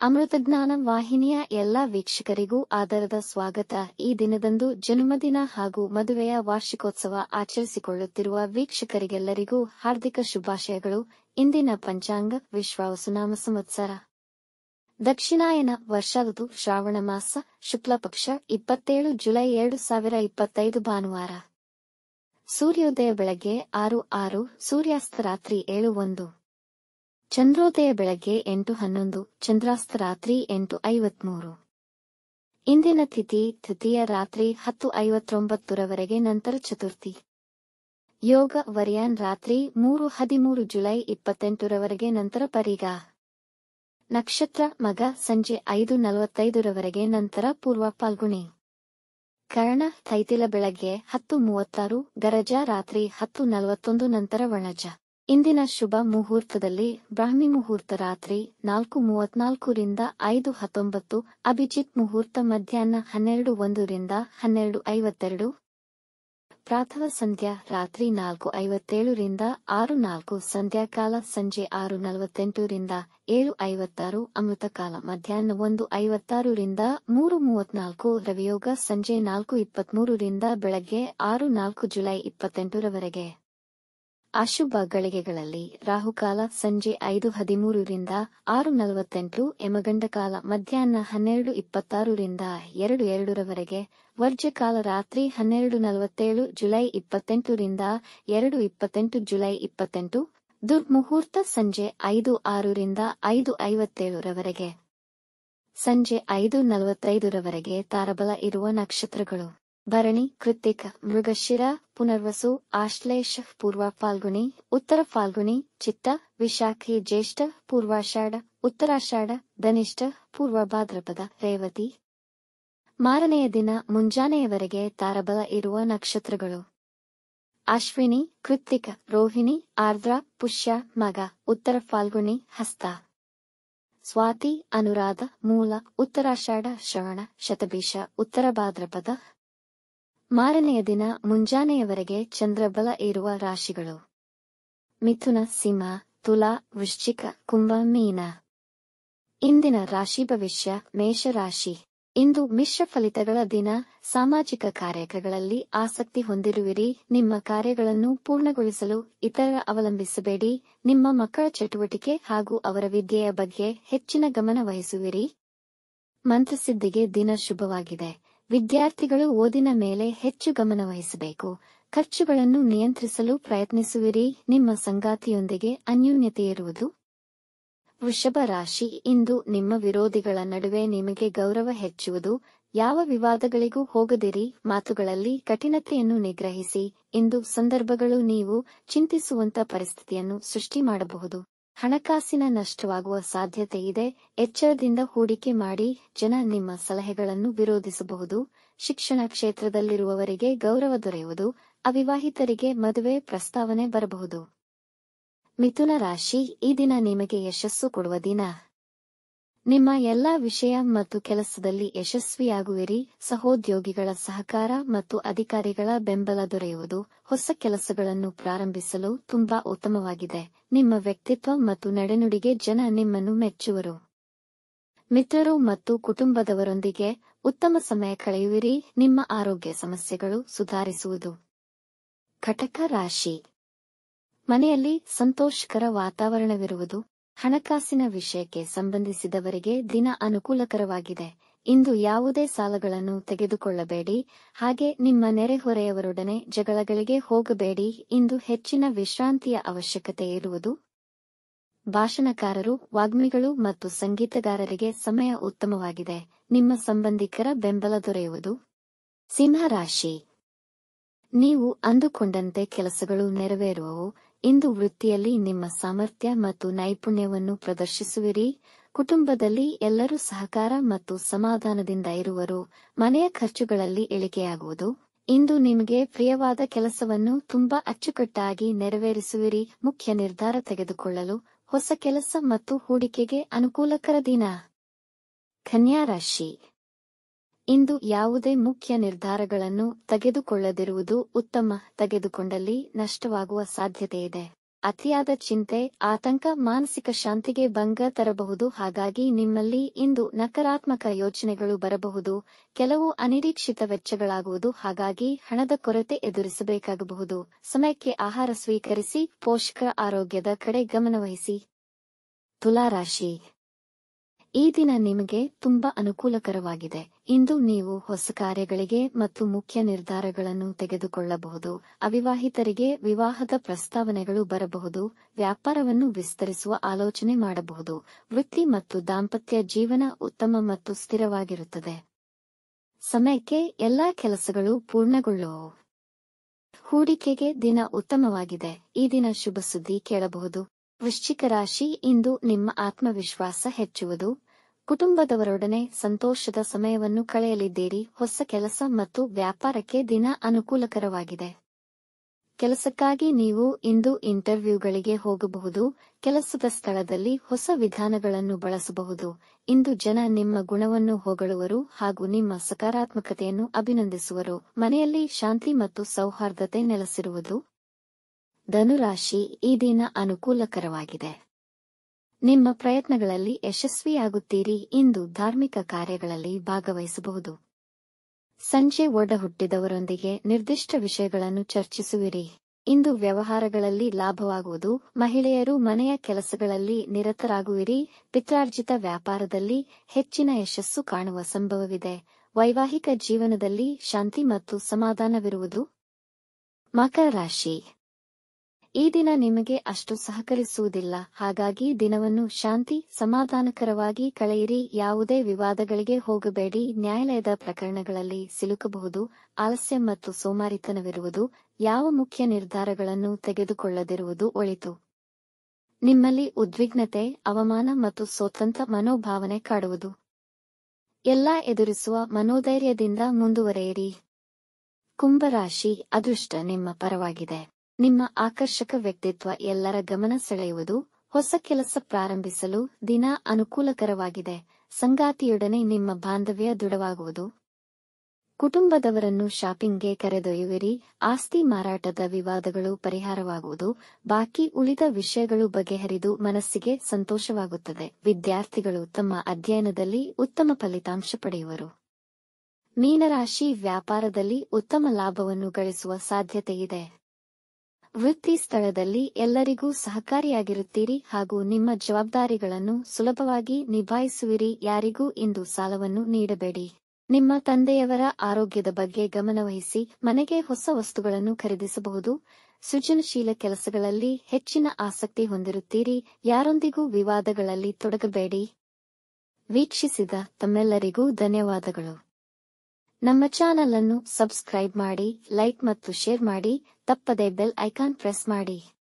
ಅಮೃತಜ್ಞಾನ ವಾಹಿನಿಯ ಎಲ್ಲಾ ವೀಕ್ಷಕರಿಗೂ ಆದರದ ಸ್ವಾಗತ. ಈ ದಿನದಂದು ಜನ್ಮದಿನ ಹಾಗೂ ಮದುವೆಯ ವಾರ್ಷಿಕೋತ್ಸವ ಆಚರಿಸಿಕೊಳ್ಳುತ್ತಿರುವ ವೀಕ್ಷಕರಿಗೆಲ್ಲರಿಗೂ ಹಾರ್ದಿಕ ಶುಭಾಶಯಗಳು. ಇಂದಿನ ಪಂಚಾಂಗ ವಿಶ್ವಾವಸುನಾಮ ಸಂವತ್ಸರ ದಕ್ಷಿಣಾಯನ ವರ್ಷ ಋತು ಶ್ರಾವಣ ಮಾಸ ಶುಕ್ಲಪಕ್ಷ 27 ಜುಲೈ 2025 ಭಾನುವಾರ. ಸೂರ್ಯೋದಯ ಬೆಳಗ್ಗೆ 6:06, ಸೂರ್ಯಾಸ್ತ ರಾತ್ರಿ 7:01. ಚಂದ್ರೋದಯ ಬೆಳಗ್ಗೆ 8:11, ಚಂದ್ರಾಸ್ತ ರಾತ್ರಿ 8:53. ಇಂದಿನ ತಿಥಿ ತೃತೀಯ ರಾತ್ರಿ 10:59 ರವರೆಗೆ, ನಂತರ ಚತುರ್ಥಿ. ಯೋಗ ವರ್ಯಾನ್ ರಾತ್ರಿ 3:13 ಜುಲೈ 28 ರವರೆಗೆ, ನಂತರ ಪರಿಗ. ನಕ್ಷತ್ರ ಮಗ ಸಂಜೆ 5:45 ರವರೆಗೆ, ನಂತರ ಪೂರ್ವ ಫಾಲ್ಗುಣಿ. ಕರ್ಣ ತೈತಿಲ ಬೆಳಗ್ಗೆ 10:36, ಗರಜ ರಾತ್ರಿ 10:41, ನಂತರ ವಣಜ. ಇಂದಿನ ಶುಭ ಮುಹೂರ್ತದಲ್ಲಿ ಬ್ರಾಹ್ಮಿ ಮುಹೂರ್ತ ರಾತ್ರಿ 4:34 ರಿಂದ 5:19, ಅಭಿಜಿತ್ ಮುಹೂರ್ತ ಮಧ್ಯಾಹ್ನ 12:01 ರಿಂದ 12:52, ಪ್ರಾತಃ ಸಂಧ್ಯಾ ರಾತ್ರಿ 4:57 ರಿಂದ 6:04, ಸಂಧ್ಯಾಕಾಲ ಸಂಜೆ 6:48 ರಿಂದ 7:56, ಅಮೃತಕಾಲ ಮಧ್ಯಾಹ್ನ 1:56 ರಿಂದ 3:34, ರವಿಯೋಗ ಸಂಜೆ 4:23 ರಿಂದ ಬೆಳಗ್ಗೆ 6:04 ಜುಲೈ 28 ರವರೆಗೆ. ಅಶುಭ ಗಳಿಗೆಗಳಲ್ಲಿ ರಾಹುಕಾಲ ಸಂಜೆ 5:13 ರಿಂದ 6:48, ಯಮಗಂಡಕಾಲ ಮಧ್ಯಾಹ್ನ 12:26 ರಿಂದ 2:02 ರವರೆಗೆ, ವರ್ಜ್ಯಕಾಲ ರಾತ್ರಿ 12:47 ಜುಲೈ 28 ರಿಂದ 2:28 ಜುಲೈ 28, ದುರ್ಮುಹೂರ್ತ ಸಂಜೆ 5:06 ರಿಂದ 5:57 ರವರೆಗೆ. ಸಂಜೆ 5:45 ರವರೆಗೆ ತಾರಬಲ ಇರುವ ನಕ್ಷತ್ರಗಳು: ಭರಣಿ, ಕೃತ್ತಿಕ, ಮೃಗಶಿರ, ಪುನರ್ವಸು, ಆಶ್ಲೇಷ, ಪೂರ್ವ ಫಾಲ್ಗುಣಿ, ಉತ್ತರ ಫಾಲ್ಗುಣಿ, ಚಿತ್ತ, ವಿಶಾಖಿ, ಜ್ಯೇಷ್ಠ, ಪೂರ್ವಾಷಾಢ, ಉತ್ತರಾಷಾಢ, ಧನಿಷ್ಠ, ಪೂರ್ವ ಭಾದ್ರಪದ, ರೇವತಿ. ಮಾರನೆಯ ದಿನ ಮುಂಜಾನೆಯವರೆಗೆ ತಾರಬಲ ಇರುವ ನಕ್ಷತ್ರಗಳು: ಅಶ್ವಿನಿ, ಕೃತ್ತಿಕ, ರೋಹಿಣಿ, ಆರ್ದ್ರ, ಪುಷ್ಯ, ಮಗ, ಉತ್ತರ ಫಾಲ್ಗುಣಿ, ಹಸ್ತ. ಸ್ವಾತಿ, ಅನುರಾಧ, ಮೂಲ, ಉತ್ತರಾಷಾಢ, ಶ್ರವಣ, ಶತಭಿಷ, ಉತ್ತರ ಭಾದ್ರಪದ. ಮಾರನೆಯ ದಿನ ಮುಂಜಾನೆಯವರೆಗೆ ಚಂದ್ರಬಲ ಇರುವ ರಾಶಿಗಳು: ಮಿಥುನ, ಸಿಂಹ, ತುಲಾ, ವೃಶ್ಚಿಕ, ಕುಂಭ, ಮೀನ. ಇಂದಿನ ರಾಶಿ ಭವಿಷ್ಯ: ಮೇಷರಾಶಿ. ಇಂದು ಮಿಶ್ರ ಫಲಿತಗಳ ದಿನ. ಸಾಮಾಜಿಕ ಕಾರ್ಯಗಳಲ್ಲಿ ಆಸಕ್ತಿ ಹೊಂದಿರುವಿರಿ. ನಿಮ್ಮ ಕಾರ್ಯಗಳನ್ನು ಪೂರ್ಣಗೊಳಿಸಲು ಇತರರ ಅವಲಂಬಿಸಬೇಡಿ. ನಿಮ್ಮ ಮಕ್ಕಳ ಚಟುವಟಿಕೆ ಹಾಗೂ ಅವರ ವಿದ್ಯೆಯ ಬಗ್ಗೆ ಹೆಚ್ಚಿನ ಗಮನ ವಹಿಸುವಿರಿ. ಮಂತ್ರಸಿದ್ಧಿಗೆ ದಿನ ಶುಭವಾಗಿದೆ. ವಿದ್ಯಾರ್ಥಿಗಳು ಓದಿನ ಮೇಲೆ ಹೆಚ್ಚು ಗಮನ ವಹಿಸಬೇಕು. ಖರ್ಚುಗಳನ್ನು ನಿಯಂತ್ರಿಸಲು ಪ್ರಯತ್ನಿಸುವಿರಿ. ನಿಮ್ಮ ಸಂಗಾತಿಯೊಂದಿಗೆ ಅನ್ಯೋನ್ಯತೆ ಇರುವುದು. ವೃಷಭ ರಾಶಿ. ಇಂದು ನಿಮ್ಮ ವಿರೋಧಿಗಳ ನಡುವೆ ನಿಮಗೆ ಗೌರವ ಹೆಚ್ಚುವುದು. ಯಾವ ವಿವಾದಗಳಿಗೂ ಹೋಗದಿರಿ. ಮಾತುಗಳಲ್ಲಿ ಕಠಿಣತೆಯನ್ನು ನಿಗ್ರಹಿಸಿ. ಇಂದು ಸಂದರ್ಭಗಳು ನೀವು ಚಿಂತಿಸುವಂತ ಪರಿಸ್ಥಿತಿಯನ್ನು ಸೃಷ್ಟಿ ಮಾಡಬಹುದು. ಹಣಕಾಸಿನ ನಷ್ಟವಾಗುವ ಸಾಧ್ಯತೆ ಇದೆ. ಎಚ್ಚರದಿಂದ ಹೂಡಿಕೆ ಮಾಡಿ. ಜನ ನಿಮ್ಮ ಸಲಹೆಗಳನ್ನು ವಿರೋಧಿಸಬಹುದು. ಶಿಕ್ಷಣ ಕ್ಷೇತ್ರದಲ್ಲಿರುವವರಿಗೆ ಗೌರವ ದೊರೆಯುವುದು. ಅವಿವಾಹಿತರಿಗೆ ಮದುವೆ ಪ್ರಸ್ತಾವನೆ ಬರಬಹುದು. ಮಿಥುನ ರಾಶಿ. ಈ ದಿನ ನಿಮಗೆ ಯಶಸ್ಸು ಕೊಡುವ ದಿನ. ನಿಮ್ಮ ಎಲ್ಲಾ ವಿಷಯ ಮತ್ತು ಕೆಲಸದಲ್ಲಿ ಯಶಸ್ವಿಯಾಗುವಿರಿ. ಸಹೋದ್ಯೋಗಿಗಳ ಸಹಕಾರ ಮತ್ತು ಅಧಿಕಾರಿಗಳ ಬೆಂಬಲ ದೊರೆಯುವುದು. ಹೊಸ ಕೆಲಸಗಳನ್ನು ಪ್ರಾರಂಭಿಸಲು ತುಂಬಾ ಉತ್ತಮವಾಗಿದೆ. ನಿಮ್ಮ ವ್ಯಕ್ತಿತ್ವ ಮತ್ತು ನಡೆನುಡಿಗೆ ಜನ ನಿಮ್ಮನ್ನು ಮೆಚ್ಚುವರು. ಮಿತ್ರರು ಮತ್ತು ಕುಟುಂಬದವರೊಂದಿಗೆ ಉತ್ತಮ ಸಮಯ ಕಳೆಯುವಿರಿ. ನಿಮ್ಮ ಆರೋಗ್ಯ ಸಮಸ್ಯೆಗಳು ಸುಧಾರಿಸುವುದು. ಕಟಕ ರಾಶಿ. ಮನೆಯಲ್ಲಿ ಸಂತೋಷಕರ ವಾತಾವರಣವಿರುವುದು. ಹಣಕಾಸಿನ ವಿಷಯಕ್ಕೆ ಸಂಬಂಧಿಸಿದವರಿಗೆ ದಿನ ಅನುಕೂಲಕರವಾಗಿದೆ. ಇಂದು ಯಾವುದೇ ಸಾಲಗಳನ್ನು ತೆಗೆದುಕೊಳ್ಳಬೇಡಿ. ಹಾಗೆ ನಿಮ್ಮ ನೆರೆಹೊರೆಯವರೊಡನೆ ಜಗಳಗಳಿಗೆ ಹೋಗಬೇಡಿ. ಇಂದು ಹೆಚ್ಚಿನ ವಿಶ್ರಾಂತಿಯ ಅವಶ್ಯಕತೆ ಇರುವುದು. ಭಾಷಣಕಾರರು, ವಾಗ್ಮಿಗಳು ಮತ್ತು ಸಂಗೀತಗಾರರಿಗೆ ಸಮಯ ಉತ್ತಮವಾಗಿದೆ. ನಿಮ್ಮ ಸಂಬಂಧಿಕರ ಬೆಂಬಲ ದೊರೆಯುವುದು. ಸಿಂಹ ರಾಶಿ. ನೀವು ಅಂದುಕೊಂಡಂತೆ ಕೆಲಸಗಳು ನೆರವೇರುವವು. ಇಂದು ವೃತ್ತಿಯಲ್ಲಿ ನಿಮ್ಮ ಸಾಮರ್ಥ್ಯ ಮತ್ತು ನೈಪುಣ್ಯವನ್ನು ಪ್ರದರ್ಶಿಸುವಿರಿ. ಕುಟುಂಬದಲ್ಲಿ ಎಲ್ಲರೂ ಸಹಕಾರ ಮತ್ತು ಸಮಾಧಾನದಿಂದ ಇರುವರು. ಮನೆಯ ಖರ್ಚುಗಳಲ್ಲಿ ಇಳಿಕೆಯಾಗುವುದು. ಇಂದು ನಿಮಗೆ ಪ್ರಿಯವಾದ ಕೆಲಸವನ್ನು ತುಂಬಾ ಅಚ್ಚುಕಟ್ಟಾಗಿ ನೆರವೇರಿಸುವಿರಿ. ಮುಖ್ಯ ನಿರ್ಧಾರ ತೆಗೆದುಕೊಳ್ಳಲು ಹೊಸ ಕೆಲಸ ಮತ್ತು ಹೂಡಿಕೆಗೆ ಅನುಕೂಲಕರ ದಿನ. ಕನ್ಯಾ ರಾಶಿ. ಇಂದು ಯಾವುದೇ ಮುಖ್ಯ ನಿರ್ಧಾರಗಳನ್ನು ತೆಗೆದುಕೊಳ್ಳದಿರುವುದು ಉತ್ತಮ. ತೆಗೆದುಕೊಂಡಲ್ಲಿ ನಷ್ಟವಾಗುವ ಸಾಧ್ಯತೆಯಿದೆ. ಅತಿಯಾದ ಚಿಂತೆ, ಆತಂಕ ಮಾನಸಿಕ ಶಾಂತಿಗೆ ಭಂಗ ತರಬಹುದು. ಹಾಗಾಗಿ ನಿಮ್ಮಲ್ಲಿ ಇಂದು ನಕಾರಾತ್ಮಕ ಯೋಚನೆಗಳು ಬರಬಹುದು. ಕೆಲವು ಅನಿರೀಕ್ಷಿತ ವೆಚ್ಚಗಳಾಗುವುದು. ಹಾಗಾಗಿ ಹಣದ ಕೊರತೆ ಎದುರಿಸಬೇಕಾಗಬಹುದು. ಸಮಯಕ್ಕೆ ಆಹಾರ ಸ್ವೀಕರಿಸಿ, ಪೋಷಕ ಆರೋಗ್ಯದ ಕಡೆ ಗಮನವಹಿಸಿ. ತುಲಾರಾಶಿ, ಈ ದಿನ ನಿಮಗೆ ತುಂಬಾ ಅನುಕೂಲಕರವಾಗಿದೆ. ಇಂದು ನೀವು ಹೊಸ ಕಾರ್ಯಗಳಿಗೆ ಮತ್ತು ಮುಖ್ಯ ನಿರ್ಧಾರಗಳನ್ನು ತೆಗೆದುಕೊಳ್ಳಬಹುದು. ಅವಿವಾಹಿತರಿಗೆ ವಿವಾಹದ ಪ್ರಸ್ತಾವನೆಗಳು ಬರಬಹುದು. ವ್ಯಾಪಾರವನ್ನು ವಿಸ್ತರಿಸುವ ಆಲೋಚನೆ ಮಾಡಬಹುದು. ವೃತ್ತಿ ಮತ್ತು ದಾಂಪತ್ಯ ಜೀವನ ಉತ್ತಮ ಮತ್ತು ಸ್ಥಿರವಾಗಿರುತ್ತದೆ. ಸಮಯಕ್ಕೆ ಎಲ್ಲಾ ಕೆಲಸಗಳು ಪೂರ್ಣಗೊಳ್ಳುವವು. ಹೂಡಿಕೆಗೆ ದಿನ ಉತ್ತಮವಾಗಿದೆ. ಈ ದಿನ ಶುಭ ಸುದ್ದಿ ಕೇಳಬಹುದು. ವೃಶ್ಚಿಕ ರಾಶಿ, ಇಂದು ನಿಮ್ಮ ಆತ್ಮವಿಶ್ವಾಸ ಹೆಚ್ಚುವುದು. ಕುಟುಂಬದವರೊಡನೆ ಸಂತೋಷದ ಸಮಯವನ್ನು ಕಳೆಯಲಿದ್ದೀರಿ. ಹೊಸ ಕೆಲಸ ಮತ್ತು ವ್ಯಾಪಾರಕ್ಕೆ ದಿನ ಅನುಕೂಲಕರವಾಗಿದೆ. ಕೆಲಸಕ್ಕಾಗಿ ನೀವು ಇಂದು ಇಂಟರ್ವ್ಯೂಗಳಿಗೆ ಹೋಗಬಹುದು. ಕೆಲಸದ ಸ್ಥಳದಲ್ಲಿ ಹೊಸ ವಿಧಾನಗಳನ್ನು ಬಳಸಬಹುದು. ಇಂದು ಜನ ನಿಮ್ಮ ಗುಣವನ್ನು ಹೊಗಳುವರು ಹಾಗೂ ನಿಮ್ಮ ಸಕಾರಾತ್ಮಕತೆಯನ್ನು ಅಭಿನಂದಿಸುವರು. ಮನೆಯಲ್ಲಿ ಶಾಂತಿ ಮತ್ತು ಸೌಹಾರ್ದತೆ ನೆಲೆಸಿರುವುದು. ಧನುರಾಶಿ, ಈ ದಿನ ಅನುಕೂಲಕರವಾಗಿದೆ. ನಿಮ್ಮ ಪ್ರಯತ್ನಗಳಲ್ಲಿ ಯಶಸ್ವಿಯಾಗುತ್ತೀರಿ. ಇಂದು ಧಾರ್ಮಿಕ ಕಾರ್ಯಗಳಲ್ಲಿ ಭಾಗವಹಿಸಬಹುದು. ಸಂಜೆ ಒಡಹುಟ್ಟಿದವರೊಂದಿಗೆ ನಿರ್ದಿಷ್ಟ ವಿಷಯಗಳನ್ನು ಚರ್ಚಿಸುವಿರಿ. ಇಂದು ವ್ಯವಹಾರಗಳಲ್ಲಿ ಲಾಭವಾಗುವುದು. ಮಹಿಳೆಯರು ಮನೆಯ ಕೆಲಸಗಳಲ್ಲಿ ನಿರತರಾಗುವಿರಿ. ಪಿತ್ರಾರ್ಜಿತ ವ್ಯಾಪಾರದಲ್ಲಿ ಹೆಚ್ಚಿನ ಯಶಸ್ಸು ಕಾಣುವ ಸಂಭವವಿದೆ. ವೈವಾಹಿಕ ಜೀವನದಲ್ಲಿ ಶಾಂತಿ ಮತ್ತು ಸಮಾಧಾನವಿರುವುದು. ಮಕರ ರಾಶಿ, ಈ ದಿನ ನಿಮಗೆ ಅಷ್ಟು ಸಹಕರಿಸುವುದಿಲ್ಲ. ಹಾಗಾಗಿ ದಿನವನ್ನು ಶಾಂತಿ ಸಮಾಧಾನಕರವಾಗಿ ಕಳೆಯಿರಿ. ಯಾವುದೇ ವಿವಾದಗಳಿಗೆ ಹೋಗಬೇಡಿ. ನ್ಯಾಯಾಲಯದ ಪ್ರಕರಣಗಳಲ್ಲಿ ಸಿಲುಕಬಹುದು. ಆಲಸ್ಯ ಮತ್ತು ಸೋಮಾರಿತನವಿರುವುದು. ಯಾವ ಮುಖ್ಯ ನಿರ್ಧಾರಗಳನ್ನು ತೆಗೆದುಕೊಳ್ಳದಿರುವುದು ಒಳಿತು. ನಿಮ್ಮಲ್ಲಿ ಉದ್ವಿಗ್ನತೆ, ಅವಮಾನ ಮತ್ತು ಸ್ವತಂತ್ರ ಮನೋಭಾವನೆ ಕಾಡುವುದು. ಎಲ್ಲಾ ಎದುರಿಸುವ ಮನೋಧೈರ್ಯದಿಂದ ಮುಂದುವರೆಯಿರಿ. ಕುಂಭರಾಶಿ, ಅದೃಷ್ಟ ನಿಮ್ಮ ಪರವಾಗಿದೆ. ನಿಮ್ಮ ಆಕರ್ಷಕ ವ್ಯಕ್ತಿತ್ವ ಎಲ್ಲರ ಗಮನ ಸೆಳೆಯುವುದು. ಹೊಸ ಕೆಲಸ ಪ್ರಾರಂಭಿಸಲು ದಿನ ಅನುಕೂಲಕರವಾಗಿದೆ. ಸಂಗಾತಿಯೊಡನೆ ನಿಮ್ಮ ಬಾಂಧವ್ಯ ದೃಢವಾಗುವುದು. ಕುಟುಂಬದವರನ್ನು ಶಾಪಿಂಗ್ಗೆ ಕರೆದೊಯ್ಯುವಿರಿ. ಆಸ್ತಿ ಮಾರಾಟದ ವಿವಾದಗಳು ಪರಿಹಾರವಾಗುವುದು. ಬಾಕಿ ಉಳಿದ ವಿಷಯಗಳು ಬಗೆಹರಿದು ಮನಸ್ಸಿಗೆ ಸಂತೋಷವಾಗುತ್ತದೆ. ವಿದ್ಯಾರ್ಥಿಗಳು ತಮ್ಮ ಅಧ್ಯಯನದಲ್ಲಿ ಉತ್ತಮ ಫಲಿತಾಂಶ ಪಡೆಯುವರು. ಮೀನರಾಶಿ, ವ್ಯಾಪಾರದಲ್ಲಿ ಉತ್ತಮ ಲಾಭವನ್ನು ಗಳಿಸುವ ಸಾಧ್ಯತೆಯಿದೆ. ವೃತ್ತಿ ಸ್ಥಳದಲ್ಲಿ ಎಲ್ಲರಿಗೂ ಸಹಕಾರಿಯಾಗಿರುತ್ತೀರಿ ಹಾಗೂ ನಿಮ್ಮ ಜವಾಬ್ದಾರಿಗಳನ್ನು ಸುಲಭವಾಗಿ ನಿಭಾಯಿಸುವಿರಿ. ಯಾರಿಗೂ ಇಂದು ಸಾಲವನ್ನು ನೀಡಬೇಡಿ. ನಿಮ್ಮ ತಂದೆಯವರ ಆರೋಗ್ಯದ ಬಗ್ಗೆ ಗಮನವಹಿಸಿ. ಮನೆಗೆ ಹೊಸ ವಸ್ತುಗಳನ್ನು ಖರೀದಿಸಬಹುದು. ಸೃಜನಶೀಲ ಕೆಲಸಗಳಲ್ಲಿ ಹೆಚ್ಚಿನ ಆಸಕ್ತಿ ಹೊಂದಿರುತ್ತೀರಿ. ಯಾರೊಂದಿಗೂ ವಿವಾದಗಳಲ್ಲಿ ತೊಡಗಬೇಡಿ. ವೀಕ್ಷಿಸಿದ ತಮ್ಮೆಲ್ಲರಿಗೂ ಧನ್ಯವಾದಗಳು. ನಮ್ಮ ಚಾನಲ್ ಅನ್ನು ಸಬ್ಸ್ಕ್ರೈಬ್ ಮಾಡಿ, ಲೈಕ್ ಮತ್ತು ಶೇರ್ ಮಾಡಿ. ತಪ್ಪದೆ ಬೆಲ್ ಐಕಾನ್ ಪ್ರೆಸ್ ಮಾಡಿ.